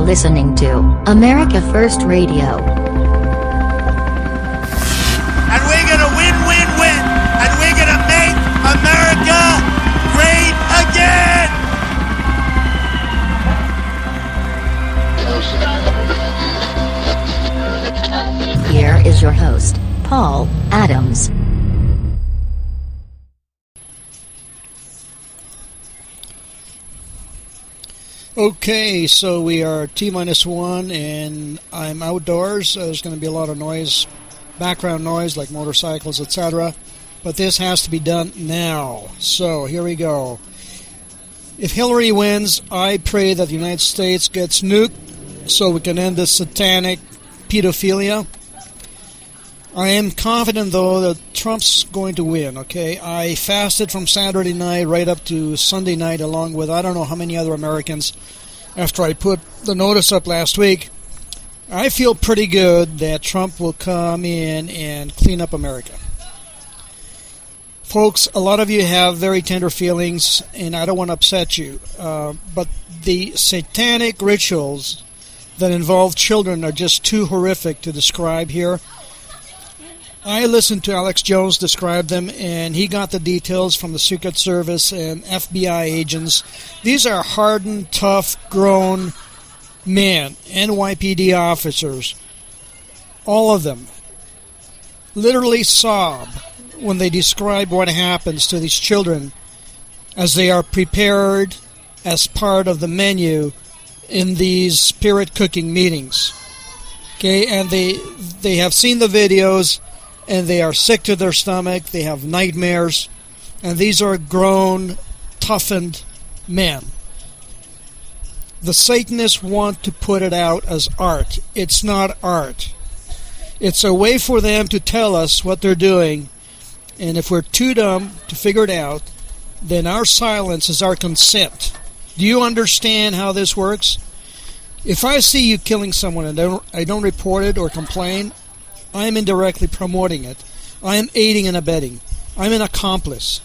listening to America First Radio. And we're gonna win, win, win. And we're gonna make America great again. Here is your host, Paul Adams. Okay, so we are T-1, and I'm outdoors. There's going to be a lot of noise, background noise like motorcycles, etc. But this has to be done now. So here we go. If Hillary wins, I pray that the United States gets nuked so we can end this satanic pedophilia. I am confident, though, that Trump's going to win, okay? I fasted from Saturday night right up to Sunday night along with I don't know how many other Americans after I put the notice up last week. I feel pretty good that Trump will come in and clean up America. Folks, a lot of you have very tender feelings, and I don't want to upset you, but the satanic rituals that involve children are just too horrific to describe here. I listened to Alex Jones describe them, and he got the details from the Secret Service and FBI agents. These are hardened, tough, grown men, NYPD officers. All of them literally sob when they describe what happens to these children as they are prepared as part of the menu in these spirit cooking meetings. Okay, and they have seen the videos, and they are sick to their stomach, they have nightmares, and these are grown, toughened men. The Satanists want to put it out as art. It's not art. It's a way for them to tell us what they're doing, and if we're too dumb to figure it out, then our silence is our consent. Do you understand how this works? If I see you killing someone and I don't report it or complain, I am indirectly promoting it. I am aiding and abetting. I'm an accomplice.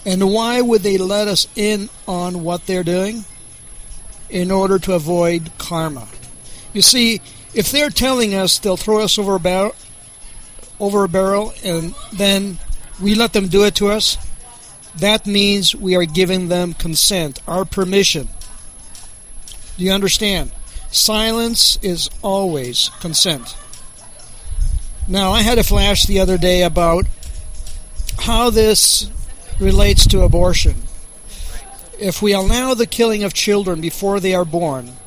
And why would they let us in on what they're doing? In order to avoid karma. You see, if they're telling us they'll throw us over a barrel and then we let them do it to us, that means we are giving them consent, our permission. Do you understand? Silence is always consent. Now, I had a flash the other day about how this relates to abortion. If we allow the killing of children before they are born,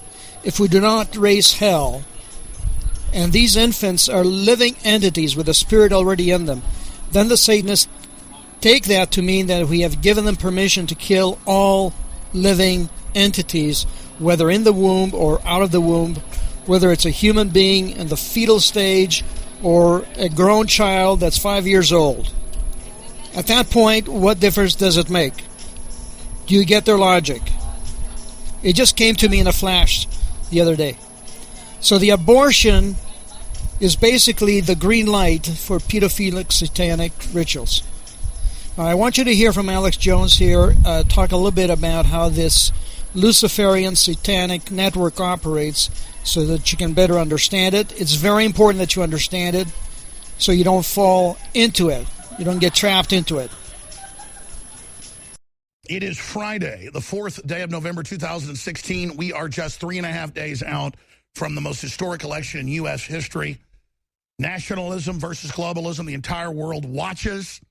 if we do not raise hell, and these infants are living entities with a spirit already in them, then the Satanists take that to mean that we have given them permission to kill all living entities, whether in the womb or out of the womb, whether it's a human being in the fetal stage or a grown child that's 5 years old. At that point, what difference does it make? Do you get their logic? It just came to me in a flash the other day. So the abortion is basically the green light for pedophilic satanic rituals. Now, I want you to hear from Alex Jones here, talk a little bit about how this Luciferian satanic network operates so that you can better understand it. It's very important that you understand it so you don't fall into it. You don't get trapped into it. It is Friday, the 4th day of November 2016. We are just 3.5 days out from the most historic election in U.S. history. Nationalism versus globalism. The entire world watches.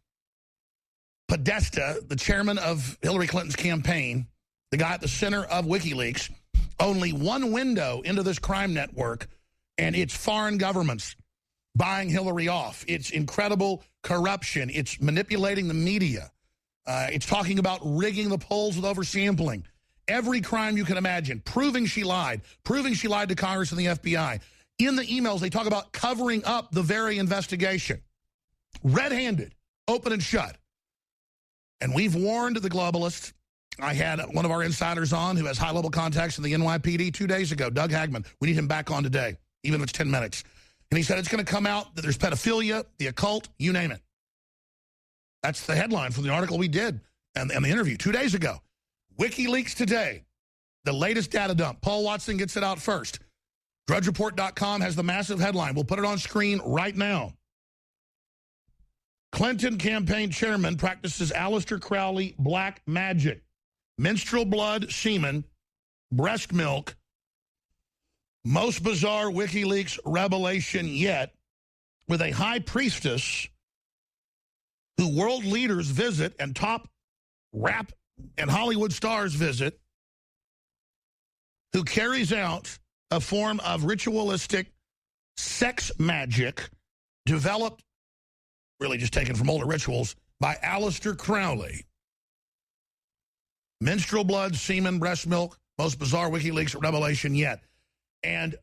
Podesta, the chairman of Hillary Clinton's campaign, the guy at the center of WikiLeaks, only one window into this crime network, and it's foreign governments buying Hillary off. It's incredible corruption. It's manipulating the media. It's talking about rigging the polls with oversampling. Every crime you can imagine, proving she lied to Congress and the FBI. In the emails, they talk about covering up the very investigation. Red-handed, open and shut. And we've warned the globalists. I had one of our insiders on who has high-level contacts in the NYPD 2 days ago, Doug Hagman. We need him back on today, even if it's 10 minutes. And he said it's going to come out that there's pedophilia, the occult, you name it. That's the headline from the article we did and the interview 2 days ago. WikiLeaks today. The latest data dump. Paul Watson gets it out first. DrudgeReport.com has the massive headline. We'll put it on screen right now. Clinton campaign chairman practices Aleister Crowley black magic. Menstrual blood, semen, breast milk. Most bizarre WikiLeaks revelation yet, with a high priestess who world leaders visit and top rap and Hollywood stars visit, who carries out a form of ritualistic sex magic developed, really just taken from older rituals, by Aleister Crowley. Menstrual blood, semen, breast milk, most bizarre WikiLeaks revelation yet. And,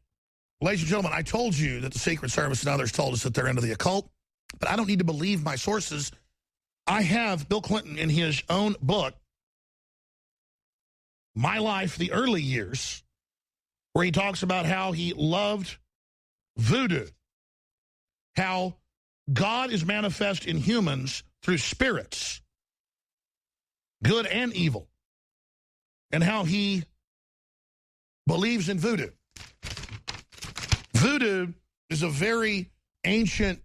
ladies and gentlemen, I told you that the Secret Service and others told us that they're into the occult, but I don't need to believe my sources. I have Bill Clinton in his own book, My Life, the Early Years, where he talks about how he loved voodoo, how God is manifest in humans through spirits, good and evil, and how he believes in voodoo. Voodoo is a very ancient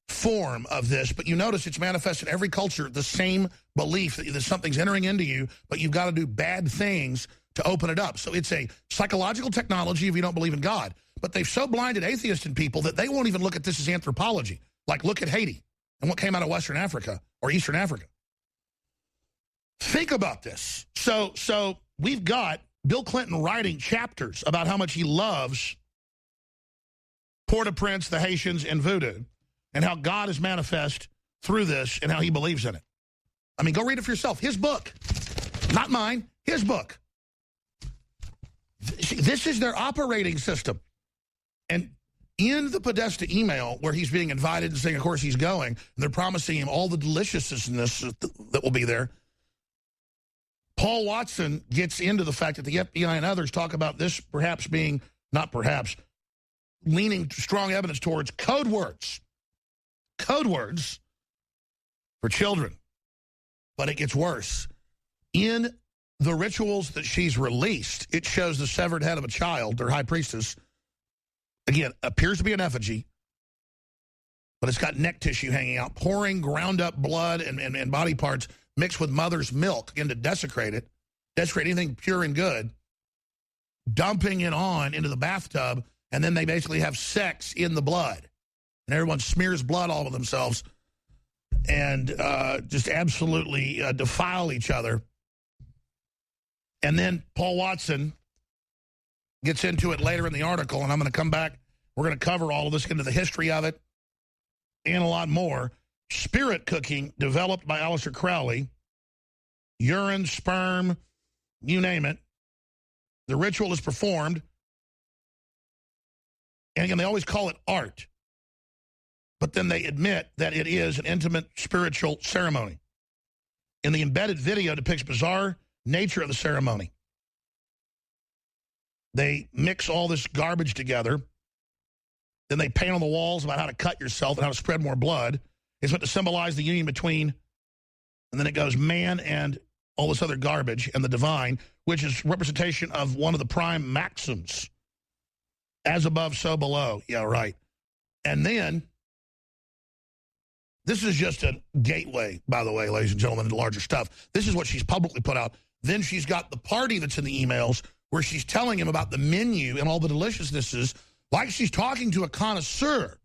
form of this, but you notice it's manifest in every culture, the same belief that something's entering into you, but you've got to do bad things to open it up. So it's a psychological technology if you don't believe in God. But they've so blinded atheists and people that they won't even look at this as anthropology. Like, look at Haiti and what came out of Western Africa or Eastern Africa. Think about this. So we've got Bill Clinton writing chapters about how much he loves Port-au-Prince, the Haitians, and voodoo, and how God is manifest through this and how he believes in it. I mean, go read it for yourself. His book. Not mine. His book. This is their operating system. And in the Podesta email where he's being invited and saying, of course, he's going, and they're promising him all the deliciousness that will be there, Paul Watson gets into the fact that the FBI and others talk about this perhaps being, not perhaps, leaning strong evidence towards code words. Code words for children. But it gets worse. In the rituals that she's released, it shows the severed head of a child, their high priestess. Again, appears to be an effigy, but it's got neck tissue hanging out, pouring ground up blood and body parts mixed with mother's milk, again, to desecrate anything pure and good, dumping it on into the bathtub, and then they basically have sex in the blood. And everyone smears blood all over themselves and just absolutely defile each other. And then Paul Watson gets into it later in the article, and I'm going to come back. We're going to cover all of this, into the history of it, and a lot more. Spirit cooking developed by Aleister Crowley. Urine, sperm, you name it. The ritual is performed. And again, they always call it art. But then they admit that it is an intimate spiritual ceremony. And the embedded video depicts bizarre nature of the ceremony. They mix all this garbage together. Then they paint on the walls about how to cut yourself and how to spread more blood. It's meant to symbolize the union between, and then it goes man and all this other garbage and the divine, which is representation of one of the prime maxims. As above, so below. Yeah, right. And then, this is just a gateway, by the way, ladies and gentlemen, into larger stuff. This is what she's publicly put out. Then she's got the party that's in the emails where she's telling him about the menu and all the deliciousnesses, like she's talking to a connoisseur.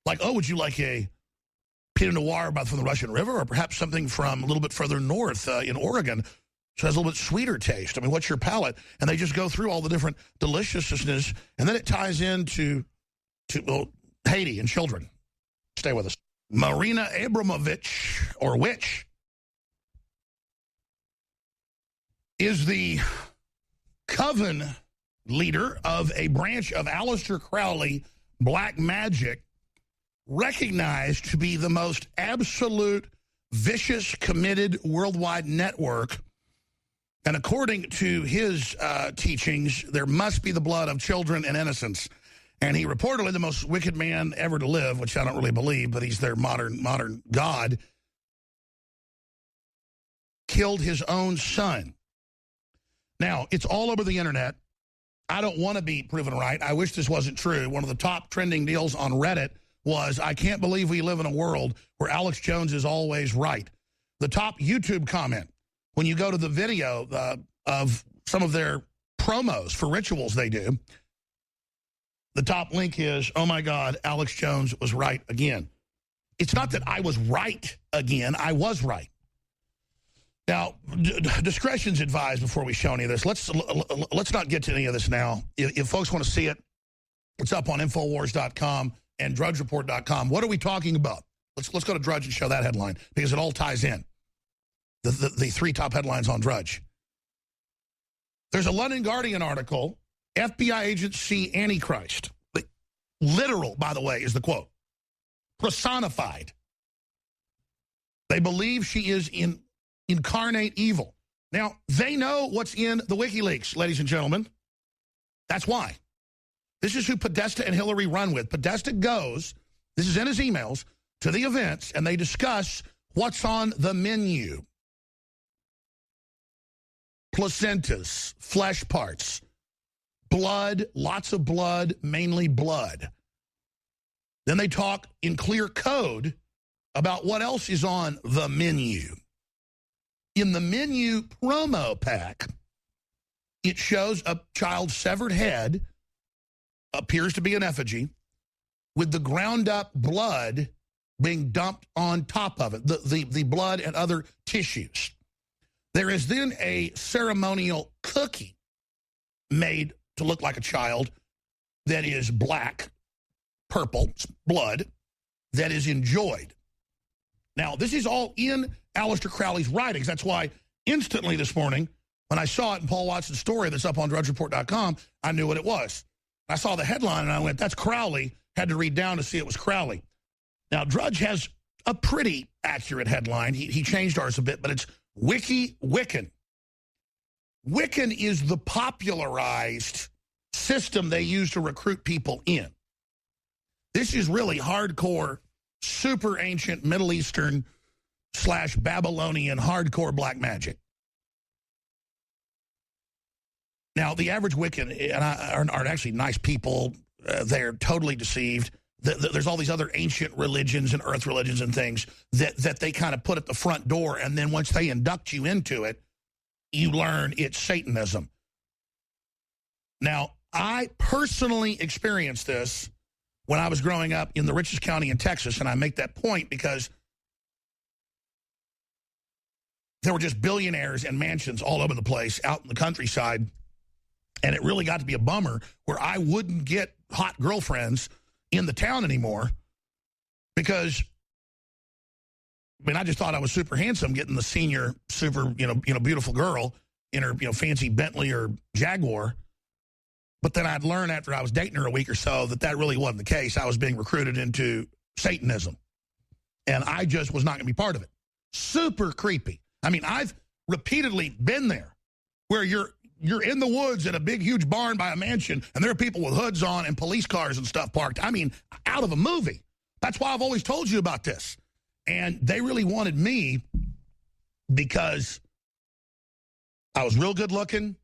Like, oh, would you like a Pinot Noir from the Russian River, or perhaps something from a little bit further north in Oregon, so it has a little bit sweeter taste? I mean, what's your palate? And they just go through all the different deliciousnesses, and then it ties into Haiti and children. Stay with us. Marina Abramovich, or Witch, is the coven leader of a branch of Aleister Crowley black magic, recognized to be the most absolute, vicious, committed worldwide network. And according to his teachings, there must be the blood of children and innocents. And he reportedly the most wicked man ever to live, which I don't really believe, but he's their modern god, killed his own son. Now, it's all over the internet. I don't want to be proven right. I wish this wasn't true. One of the top trending deals on Reddit was, I can't believe we live in a world where Alex Jones is always right. The top YouTube comment, when you go to the video of some of their promos for rituals they do, the top link is, oh my God, Alex Jones was right again. It's not that I was right again. I was right. Now, discretion's advised before we show any of this. Let's not get to any of this now. If folks want to see it, it's up on Infowars.com and DrudgeReport.com. What are we talking about? Let's go to Drudge and show that headline, because it all ties in. The three top headlines on Drudge. There's a London Guardian article, FBI agents see Antichrist. Literal, by the way, is the quote. Personified. They believe she is incarnate evil. Now, they know what's in the WikiLeaks, ladies and gentlemen. That's why. This is who Podesta and Hillary run with. Podesta goes, this is in his emails, to the events, and they discuss what's on the menu. Placentas, flesh parts, blood, lots of blood, mainly blood. Then they talk in clear code about what else is on the menu. In the menu promo pack, it shows a child's severed head, appears to be an effigy, with the ground up blood being dumped on top of it, the blood and other tissues. There is then a ceremonial cookie made to look like a child that is black, purple, blood, that is enjoyed. Now, this is all in Aleister Crowley's writings. That's why instantly this morning, when I saw it in Paul Watson's story that's up on DrudgeReport.com, I knew what it was. I saw the headline and I went, that's Crowley. Had to read down to see it was Crowley. Now, Drudge has a pretty accurate headline. He changed ours a bit, but it's Wiccan. Wiccan is the popularized system they use to recruit people in. This is really hardcore, super ancient Middle Eastern / Babylonian hardcore black magic. Now, the average Wiccan aren't actually nice people. They're totally deceived. There's all these other ancient religions and earth religions and things that they kind of put at the front door, and then once they induct you into it, you learn it's Satanism. Now, I personally experienced this when I was growing up in the richest county in Texas, and I make that point because there were just billionaires and mansions all over the place out in the countryside, and it really got to be a bummer where I wouldn't get hot girlfriends in the town anymore because, I mean, I just thought I was super handsome getting the senior, super, beautiful girl in her, fancy Bentley or Jaguar. But then I'd learn after I was dating her a week or so that really wasn't the case. I was being recruited into Satanism. And I just was not going to be part of it. Super creepy. I mean, I've repeatedly been there where you're in the woods in a big, huge barn by a mansion, and there are people with hoods on and police cars and stuff parked. I mean, out of a movie. That's why I've always told you about this. And they really wanted me because I was real good looking.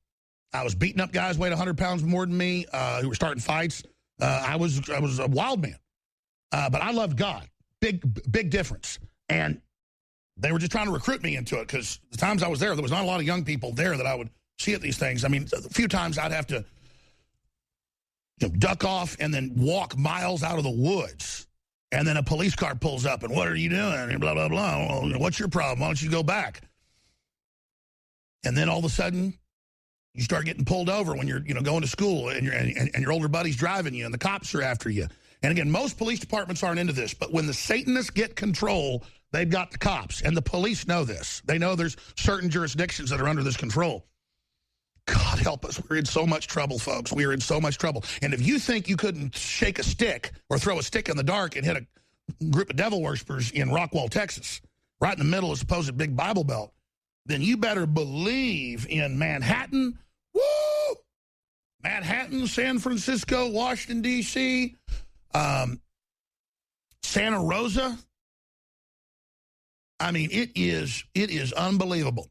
I was beating up guys weighed 100 pounds more than me who were starting fights. I was a wild man. But I loved God. Big difference. And they were just trying to recruit me into it because the times I was there was not a lot of young people there that I would see at these things. I mean, a few times I'd have to duck off and then walk miles out of the woods. And then a police car pulls up and what are you doing? And blah, blah, blah. Well, what's your problem? Why don't you go back? And then all of a sudden, you start getting pulled over when you're going to school and your older buddy's driving you and the cops are after you. And again, most police departments aren't into this, but when the Satanists get control, they've got the cops. And the police know this. They know there's certain jurisdictions that are under this control. God help us. We're in so much trouble, folks. We are in so much trouble. And if you think you couldn't shake a stick or throw a stick in the dark and hit a group of devil worshippers in Rockwall, Texas, right in the middle of supposed big Bible Belt, then you better believe in Manhattan. Woo! Manhattan, San Francisco, Washington, D.C., Santa Rosa. I mean, it is unbelievable.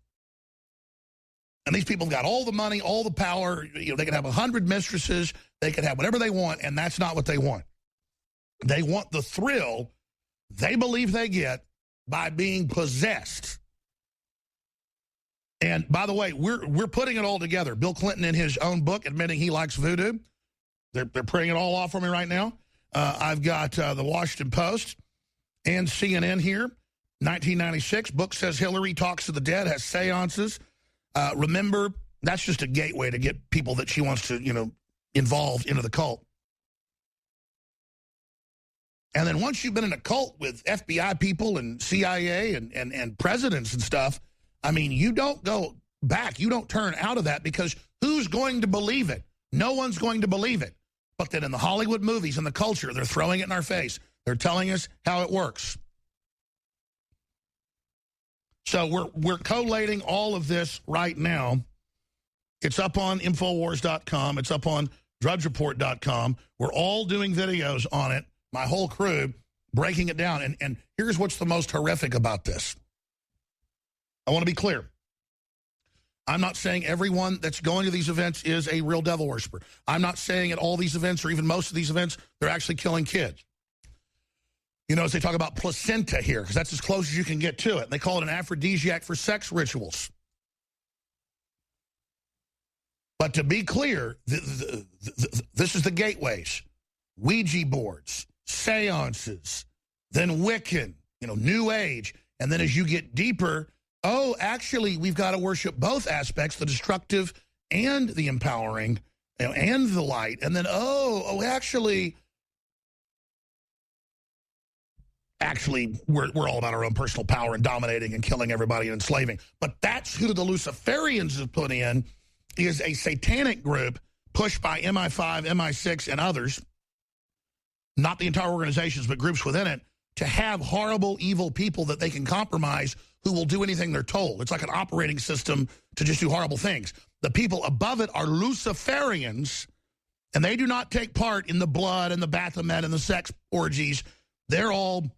And these people have got all the money, all the power. You know, they can have 100 mistresses. They can have whatever they want, and that's not what they want. They want the thrill they believe they get by being possessed. And by the way, we're putting it all together. Bill Clinton, in his own book, admitting he likes voodoo. They're printing it all off for me right now. I've got the Washington Post and CNN here. 1996, book says Hillary talks to the dead, has seances. Remember, that's just a gateway to get people that she wants to, you know, involved into the cult. And then once you've been in a cult with FBI people and CIA and presidents and stuff, I mean, you don't go back. You don't turn out of that, because who's going to believe it? No one's going to believe it. But then in the Hollywood movies and the culture, they're throwing it in our face. They're telling us how it works. So we're collating all of this right now. It's up on Infowars.com. It's up on DrudgeReport.com. We're all doing videos on it, my whole crew, breaking it down. And here's what's the most horrific about this. I want to be clear. I'm not saying everyone that's going to these events is a real devil worshiper. I'm not saying at all these events, or even most of these events, they're actually killing kids. You know, as they talk about placenta here, because that's as close as you can get to it. They call it an aphrodisiac for sex rituals. But to be clear, this is the gateways. Ouija boards, seances, then Wiccan, you know, New Age. And then as you get deeper, oh, actually, we've got to worship both aspects, the destructive and the empowering, you know, and the light. And then, actually, we're all about our own personal power and dominating and killing everybody and enslaving. But that's who the Luciferians have put in, is a satanic group pushed by MI5, MI6, and others, not the entire organizations, but groups within it, to have horrible, evil people that they can compromise who will do anything they're told. It's like an operating system to just do horrible things. The people above it are Luciferians, and they do not take part in the blood and the Baphomet and the sex orgies. They're all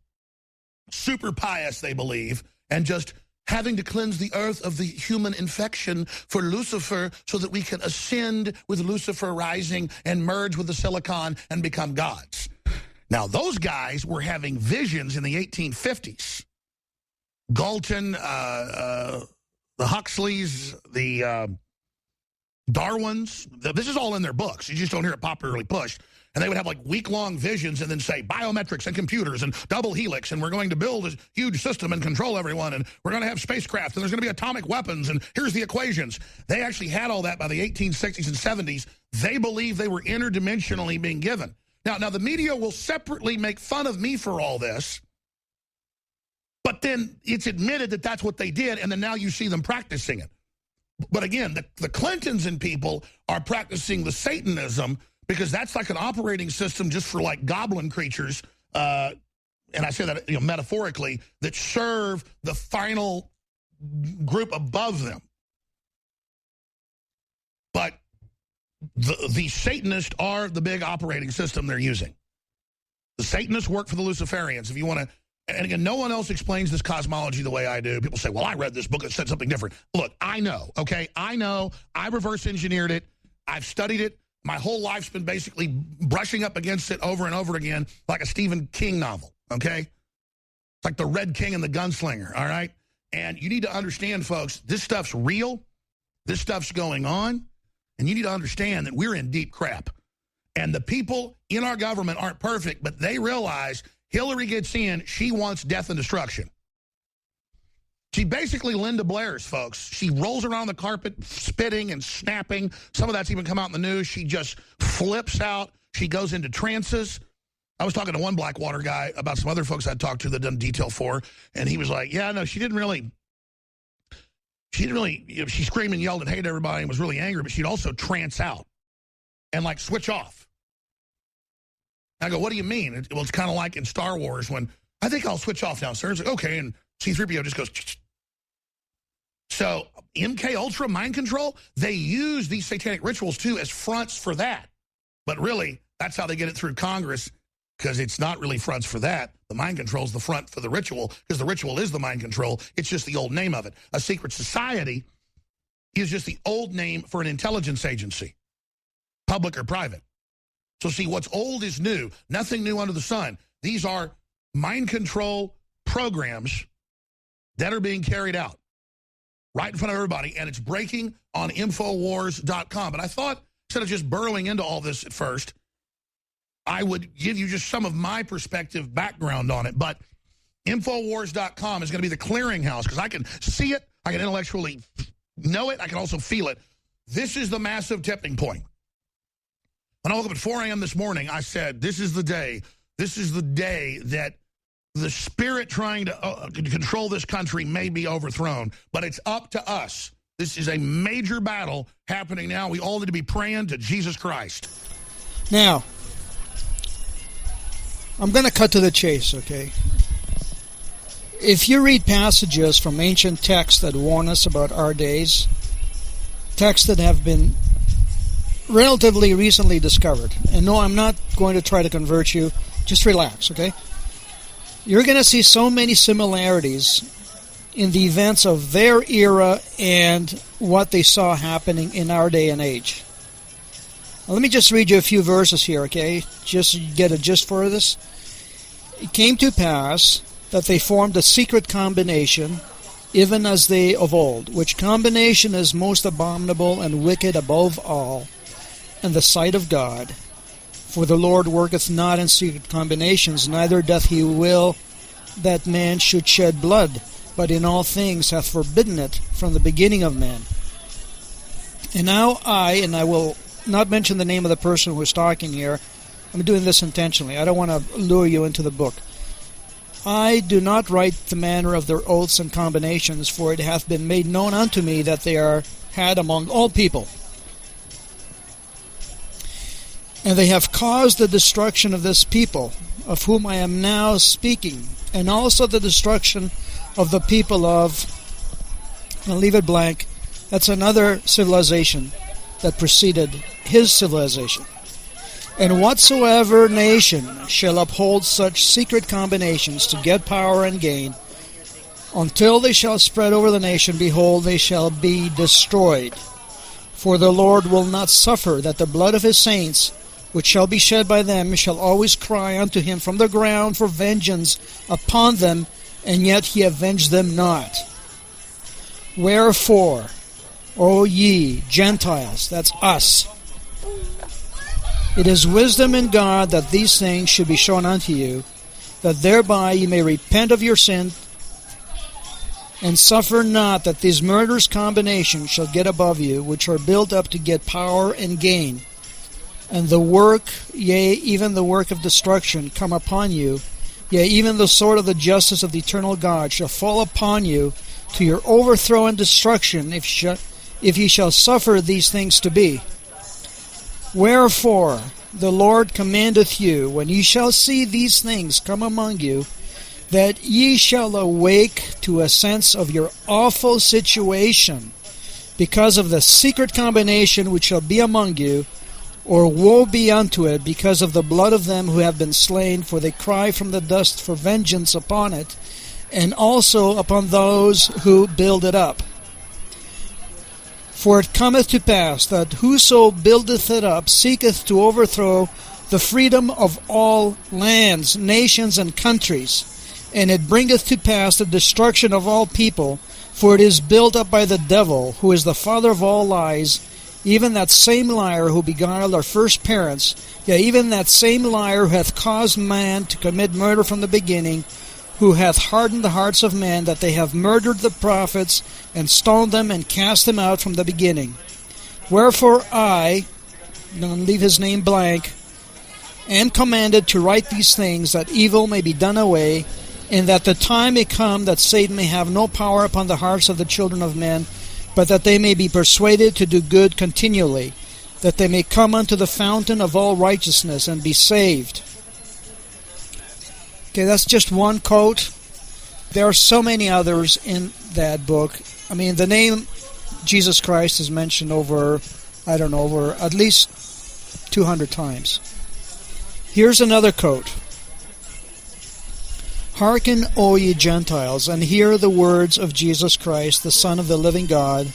super pious, they believe, and just having to cleanse the earth of the human infection for Lucifer so that we can ascend with Lucifer rising and merge with the silicon and become gods. Now, those guys were having visions in the 1850s. Galton, the Huxleys, the Darwins, this is all in their books. You just don't hear it popularly pushed. And they would have like week-long visions and then say biometrics and computers and double helix, and we're going to build a huge system and control everyone, and we're going to have spacecraft, and there's going to be atomic weapons, and here's the equations. They actually had all that by the 1860s and 70s. They believe they were interdimensionally being given. Now the media will separately make fun of me for all this, but then it's admitted that that's what they did, and then now you see them practicing it. But again, the Clintons and people are practicing the Satanism, because that's like an operating system just for like goblin creatures, and I say that, you know, metaphorically, that serve the final group above them. But the Satanists are the big operating system they're using. The Satanists work for the Luciferians. If you want to, and again, no one else explains this cosmology the way I do. People say, well, I read this book that said something different. Look, I know, okay? I know. I reverse engineered it. I've studied it. My whole life's been basically brushing up against it over and over again, like a Stephen King novel, okay? It's like the Red King and the Gunslinger, all right? And you need to understand, folks, this stuff's real. This stuff's going on. And you need to understand that we're in deep crap. And the people in our government aren't perfect, but they realize Hillary gets in, she wants death and destruction. She basically Linda Blair's, folks. She rolls around the carpet, spitting and snapping. Some of that's even come out in the news. She just flips out. She goes into trances. I was talking to one Blackwater guy about some other folks I'd talked to that done detail for, and he was like, yeah, no, she didn't really, you know, she screamed and yelled and hated everybody and was really angry, but she'd also trance out and like switch off. I go, what do you mean? Well, it's kind of like in Star Wars when, I think I'll switch off now, sir. It's like, okay, and C-3PO just goes, so MK Ultra mind control, they use these satanic rituals too as fronts for that. But really, that's how they get it through Congress, because it's not really fronts for that. The mind control is the front for the ritual, because the ritual is the mind control. It's just the old name of it. A secret society is just the old name for an intelligence agency, public or private. So see, what's old is new. Nothing new under the sun. These are mind control programs that are being carried out right in front of everybody, and it's breaking on Infowars.com. But I thought, instead of just burrowing into all this at first, I would give you just some of my perspective background on it. But Infowars.com is going to be the clearinghouse, because I can see it, I can intellectually know it, I can also feel it. This is the massive tipping point. When I woke up at 4 a.m. this morning, I said, this is the day that the spirit trying to control this country may be overthrown, but it's up to us. This is a major battle happening now. We all need to be praying to Jesus Christ. Now, I'm going to cut to the chase, okay? If you read passages from ancient texts that warn us about our days, texts that have been relatively recently discovered, and no, I'm not going to try to convert you, just relax, okay? You're going to see so many similarities in the events of their era and what they saw happening in our day and age. Now, let me just read you a few verses here, okay? Just so you get a gist for this. It came to pass that they formed a secret combination, even as they of old, which combination is most abominable and wicked above all in the sight of God. For the Lord worketh not in secret combinations, neither doth he will that man should shed blood, but in all things hath forbidden it from the beginning of man. And now I will not mention the name of the person who is talking here. I'm doing this intentionally. I don't want to lure you into the book. I do not write the manner of their oaths and combinations, for it hath been made known unto me that they are had among all people. And they have caused the destruction of this people, of whom I am now speaking, and also the destruction of the people of, I'll leave it blank, that's another civilization that preceded his civilization. And whatsoever nation shall uphold such secret combinations to get power and gain, until they shall spread over the nation, behold, they shall be destroyed. For the Lord will not suffer that the blood of his saints, which shall be shed by them, shall always cry unto him from the ground for vengeance upon them, and yet he avenged them not. Wherefore, O ye Gentiles, that's us, it is wisdom in God that these things should be shown unto you, that thereby ye may repent of your sin, and suffer not that these murderous combinations shall get above you, which are built up to get power and gain. And the work, yea, even the work of destruction, come upon you, yea, even the sword of the justice of the eternal God shall fall upon you to your overthrow and destruction, if ye shall suffer these things to be. Wherefore the Lord commandeth you, when ye shall see these things come among you, that ye shall awake to a sense of your awful situation, because of the secret combination which shall be among you, or woe be unto it, because of the blood of them who have been slain, for they cry from the dust for vengeance upon it, and also upon those who build it up. For it cometh to pass that whoso buildeth it up seeketh to overthrow the freedom of all lands, nations, and countries, and it bringeth to pass the destruction of all people, for it is built up by the devil, who is the father of all lies, even that same liar who beguiled our first parents, yea, even that same liar who hath caused man to commit murder from the beginning, who hath hardened the hearts of men, that they have murdered the prophets, and stoned them, and cast them out from the beginning. Wherefore I, don't leave his name blank, am commanded to write these things, that evil may be done away, and that the time may come that Satan may have no power upon the hearts of the children of men, but that they may be persuaded to do good continually, that they may come unto the fountain of all righteousness and be saved. Okay, that's just one quote. There are so many others in that book. I mean, the name Jesus Christ is mentioned over at least 200 times. Here's another quote. Hearken, O ye Gentiles, and hear the words of Jesus Christ, the Son of the living God,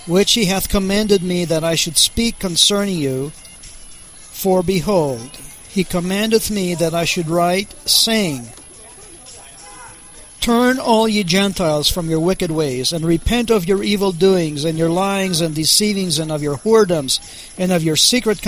which he hath commanded me that I should speak concerning you. For behold, he commandeth me that I should write, saying, Turn all ye Gentiles from your wicked ways, and repent of your evil doings, and your lyings and deceivings, and of your whoredoms, and of your secret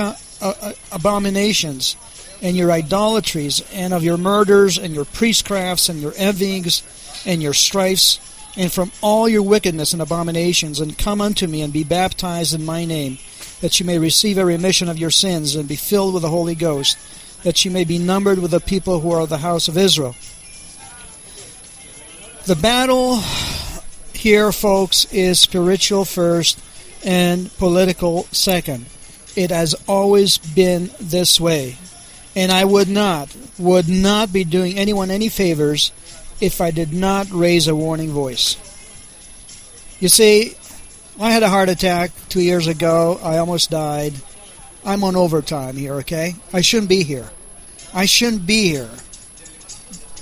abominations, and your idolatries, and of your murders, and your priestcrafts, and your envyings, and your strifes, and from all your wickedness and abominations, and come unto me, and be baptized in my name, that ye may receive a remission of your sins, and be filled with the Holy Ghost, that ye may be numbered with the people who are of the house of Israel. The battle here, folks, is spiritual first and political second. It has always been this way. And I would not be doing anyone any favors if I did not raise a warning voice. You see, I had a heart attack 2 years ago. I almost died. I'm on overtime here, okay? I shouldn't be here. I shouldn't be here.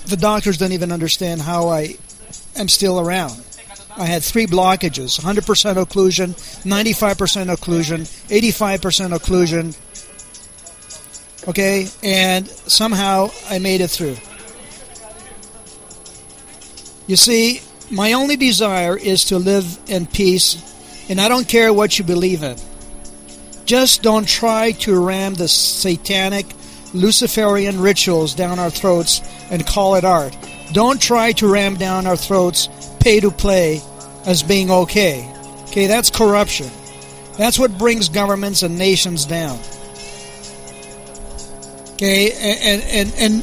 The doctors don't even understand how I am still around. I had 3 blockages, 100% occlusion, 95% occlusion, 85% occlusion. Okay, and somehow I made it through. You see, my only desire is to live in peace, and I don't care what you believe in. Just don't try to ram the satanic, Luciferian rituals down our throats and call it art. Don't try to ram down our throats pay to play as being okay. Okay, that's corruption. That's what brings governments and nations down. Okay, and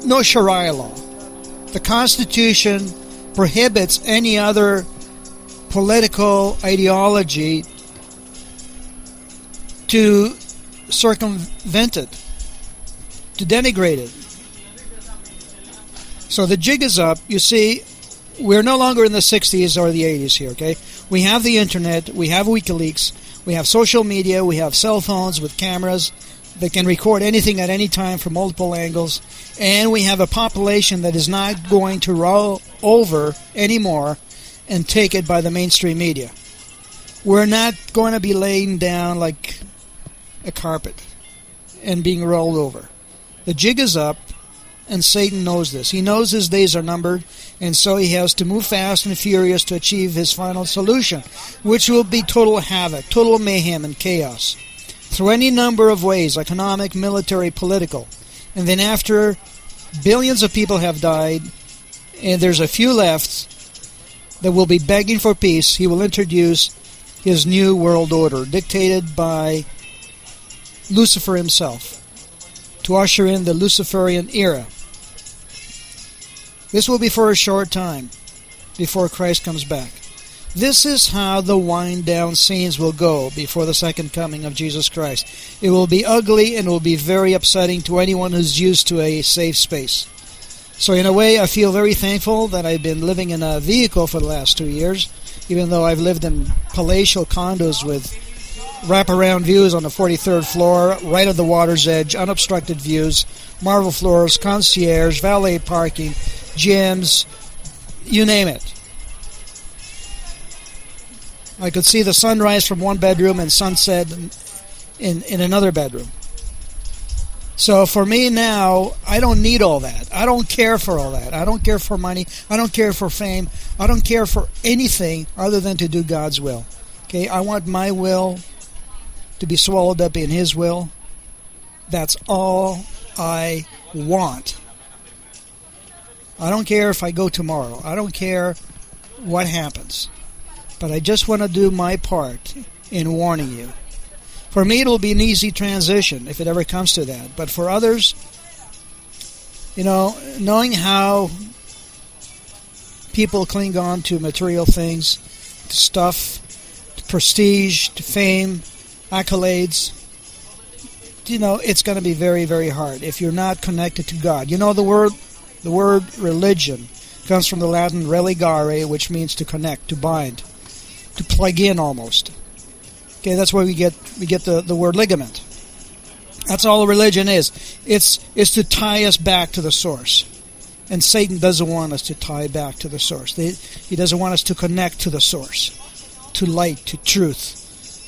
no Sharia law. The Constitution prohibits any other political ideology to circumvent it, to denigrate it. So the jig is up. You see, we're no longer in the 60s or the 80s here, okay? We have the internet, we have WikiLeaks, we have social media, we have cell phones with cameras that can record anything at any time from multiple angles, and we have a population that is not going to roll over anymore and take it by the mainstream media. We're not going to be laying down like a carpet and being rolled over. The jig is up, and Satan knows this. He knows his days are numbered, and so he has to move fast and furious to achieve his final solution, which will be total havoc, total mayhem and chaos, through any number of ways, economic, military, political. And then after billions of people have died, and there's a few left that will be begging for peace, he will introduce his new world order, dictated by Lucifer himself, to usher in the Luciferian era. This will be for a short time before Christ comes back. This is how the wind-down scenes will go before the second coming of Jesus Christ. It will be ugly and will be very upsetting to anyone who's used to a safe space. So in a way, I feel very thankful that I've been living in a vehicle for the last 2 years, even though I've lived in palatial condos with wraparound views on the 43rd floor, right at the water's edge, unobstructed views, marble floors, concierge, valet parking, gyms, you name it. I could see the sunrise from one bedroom and sunset in another bedroom. So for me now, I don't need all that. I don't care for all that. I don't care for money. I don't care for fame. I don't care for anything other than to do God's will. Okay, I want my will to be swallowed up in His will. That's all I want. I don't care if I go tomorrow. I don't care what happens. But I just want to do my part in warning you. For me, it'll be an easy transition if it ever comes to that. But for others, you know, knowing how people cling on to material things, to stuff, to prestige, to fame, accolades, you know, it's going to be very, very hard if you're not connected to God. You know, the word religion comes from the Latin religare, which means to connect, to bind, to plug in almost. Okay, that's where we get the word ligament. That's all a religion is. It's to tie us back to the source. And Satan doesn't want us to tie back to the source. He doesn't want us to connect to the source, to light, to truth,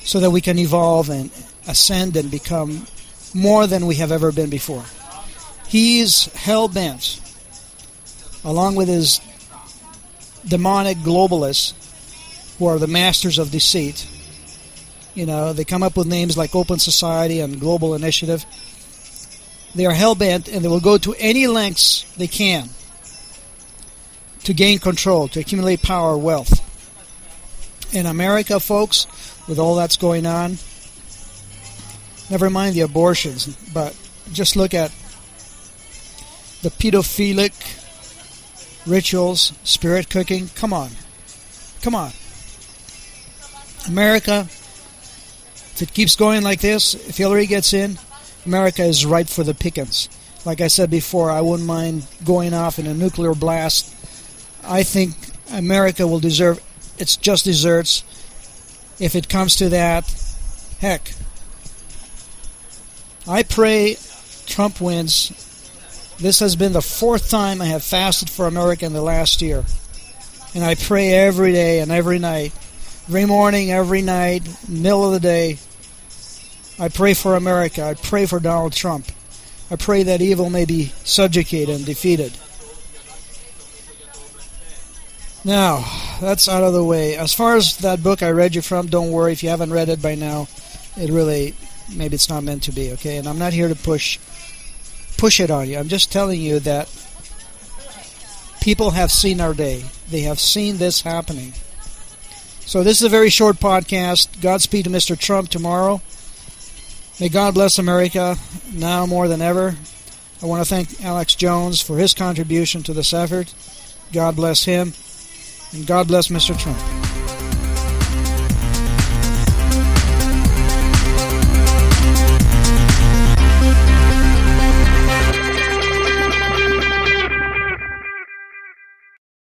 so that we can evolve and ascend and become more than we have ever been before. He's hell-bent, along with his demonic globalists, who are the masters of deceit. You know, they come up with names like Open Society and Global Initiative. They are hell-bent, and they will go to any lengths they can to gain control, to accumulate power, wealth. In America, folks, with all that's going on, never mind the abortions, but just look at the pedophilic rituals, spirit cooking. Come on. Come on. America, if it keeps going like this, if Hillary gets in, America is ripe for the pickings. Like I said before, I wouldn't mind going off in a nuclear blast. I think America will deserve its just desserts. If it comes to that, heck, I pray Trump wins. This has been the 4th time I have fasted for America in the last year. And I pray every day and every night, every morning, every night, middle of the day. I pray for America. I pray for Donald Trump. I pray that evil may be subjugated and defeated. Now, that's out of the way. As far as that book I read you from, don't worry if you haven't read it by now. It really, maybe it's not meant to be, okay? And I'm not here to push it on you. I'm just telling you that people have seen our day. They have seen this happening. So this is a very short podcast. Godspeed to Mr. Trump tomorrow. May God bless America now more than ever. I want to thank Alex Jones for his contribution to this effort. God bless him. And God bless Mr. Trump.